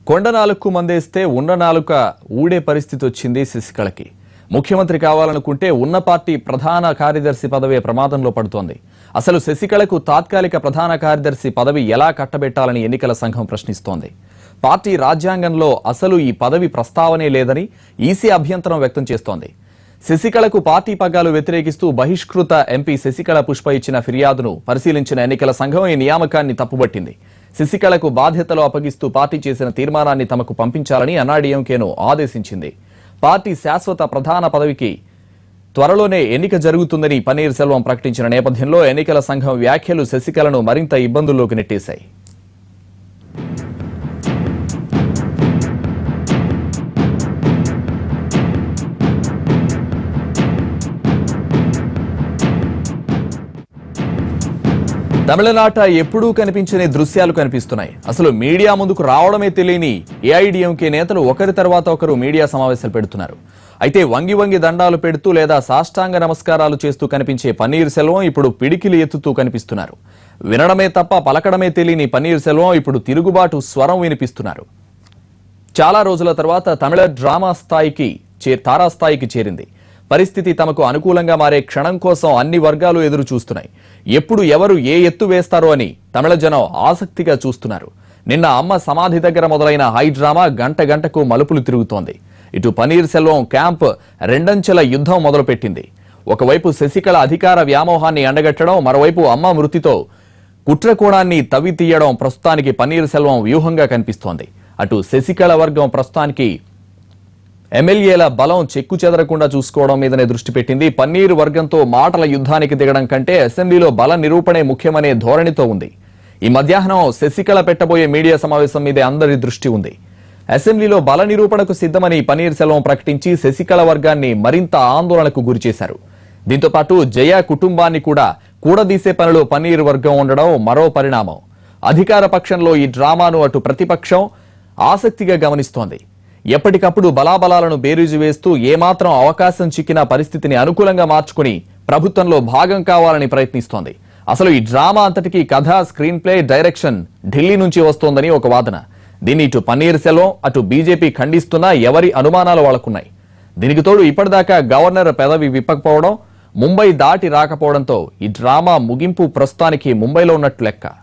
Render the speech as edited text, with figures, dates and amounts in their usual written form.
కొండనాలుకు మందేస్తే ఉన్న నాలుక ఊడే పరిస్థితి వచ్చింది శశికళకి. ముఖ్యమంత్రి కావాలనుకుంటే ఉన్న పార్టీ ప్రధాన కార్యదర్శి పదవి ప్రమాదంలో పడుతోంది. అసలు శశికళకు తాత్కాలిక ప్రధాన కార్యదర్శి పదవి ఎలా కట్టబెట్టాలని ఎన్నికల సంఘం ప్రశ్నిస్తోంది. పార్టీ రాజ్యాంగంలో అసలు ఈ పదవి ప్రస్తావనే లేదని ఈసీ అభ్యంతరం వ్యక్తం చేస్తోంది. శశికళకు పార్టీ పగ్గాలు వ్యతిరేకిస్తూ బహిష్కృత ఎంపీ శశికళ పుష్ప ఇచ్చిన ఫిర్యాదును పరిశీలించిన ఎన్నికల సంఘం ఈ నియామకాన్ని తప్పుబట్టింది. శశికళకు బాధ్యతలు అప్పగిస్తూ పార్టీ చేసిన తీర్మానాన్ని తమకు పంపించాలని అన్నాడీఎంకేను ఆదేశించింది. పార్టీ శాశ్వత ప్రధాన పదవికి త్వరలోనే ఎన్నిక జరుగుతుందని పన్నీర్ సెల్వం ప్రకటించిన నేపథ్యంలో ఎన్నికల సంఘం వ్యాఖ్యలు శశికళను మరింత ఇబ్బందుల్లోకి నెట్టేశాయి. తమిళనాట ఎప్పుడూ కనిపించని దృశ్యాలు కనిపిస్తున్నాయి. అసలు మీడియా ముందుకు రావడమే తెలియని ఏఐడీఎంకే నేతలు ఒకరి తర్వాత ఒకరు మీడియా సమావేశాలు పెడుతున్నారు. అయితే వంగి వంగి దండాలు పెడుతూ లేదా సాష్టాంగ నమస్కారాలు చేస్తూ కనిపించే పన్నీర్ సెల్వం ఇప్పుడు పిడికిలి ఎత్తుతూ కనిపిస్తున్నారు. వినడమే తప్ప పలకడమే తెలియని పన్నీర్ సెల్వం ఇప్పుడు తిరుగుబాటు స్వరం వినిపిస్తున్నారు. చాలా రోజుల తర్వాత తమిళ డ్రామా తారాస్థాయికి చేరింది. పరిస్థితి తమకు అనుకూలంగా మారే క్షణం కోసం అన్ని వర్గాలు ఎదురు చూస్తున్నాయి. ఎప్పుడు ఎవరు ఏ ఎత్తు వేస్తారో అని తమిళ జనం ఆసక్తిగా చూస్తున్నారు. నిన్న అమ్మ సమాధి దగ్గర మొదలైన హై డ్రామా గంట గంటకు మలుపులు తిరుగుతోంది. ఇటు పన్నీర్ సెల్వం క్యాంప్ రెండంచెల యుద్ధం మొదలుపెట్టింది. ఒకవైపు శశికళ అధికార వ్యామోహాన్ని ఎండగట్టడం, మరోవైపు అమ్మ మృతితో కుట్రకోణాన్ని తవ్వి తీయడం ప్రస్తుతానికి పన్నీర్ సెల్వం వ్యూహంగా కనిపిస్తోంది. అటు శశికళ వర్గం ప్రస్తుతానికి ఎమ్మెల్యేల బలం చెక్కు చెదరకుండా చూసుకోవడం మీదనే దృష్టి పెట్టింది. పన్నీర్ వర్గంతో మాటల యుద్ధానికి దిగడం కంటే అసెంబ్లీలో బల నిరూపణే ముఖ్యమనే ధోరణితో ఉంది. ఈ మధ్యాహ్నం శశికళ పెట్టబోయే మీడియా సమావేశం మీదే అందరి దృష్టి ఉంది. అసెంబ్లీలో బల నిరూపణకు సిద్ధమని పన్నీర్ సెల్వం ప్రకటించి శశికళ వర్గాన్ని మరింత ఆందోళనకు గురిచేశారు. దీంతో పాటు జయ కుటుంబాన్ని కూడా కూడదీసే పనిలో పన్నీర్ వర్గం ఉండడం మరో పరిణామం. అధికార పక్షంలో ఈ డ్రామాను అటు ప్రతిపక్షం ఆసక్తిగా గమనిస్తోంది. ఎప్పటికప్పుడు బలాబలాలను బేరీజు వేస్తూ ఏమాత్రం అవకాశం చిక్కిన పరిస్థితిని అనుకూలంగా మార్చుకుని ప్రభుత్వంలో భాగం కావాలని ప్రయత్నిస్తోంది. అసలు ఈ డ్రామా అంతటికీ కథ, స్క్రీన్ ప్లే, డైరెక్షన్ ఢిల్లీ నుంచి వస్తోందని ఒక వాదన. దీన్ని ఇటు పన్నీర్ సెల్వం అటు బీజేపీ ఖండిస్తున్నా ఎవరి అనుమానాలు వాళ్లకున్నాయి. దీనికి తోడు ఇప్పటిదాకా గవర్నర్ పదవి విప్పకపోవడం, ముంబై దాటి రాకపోవడంతో ఈ డ్రామా ముగింపు ప్రస్తుతానికి ముంబైలో ఉన్నట్టు లెక్క.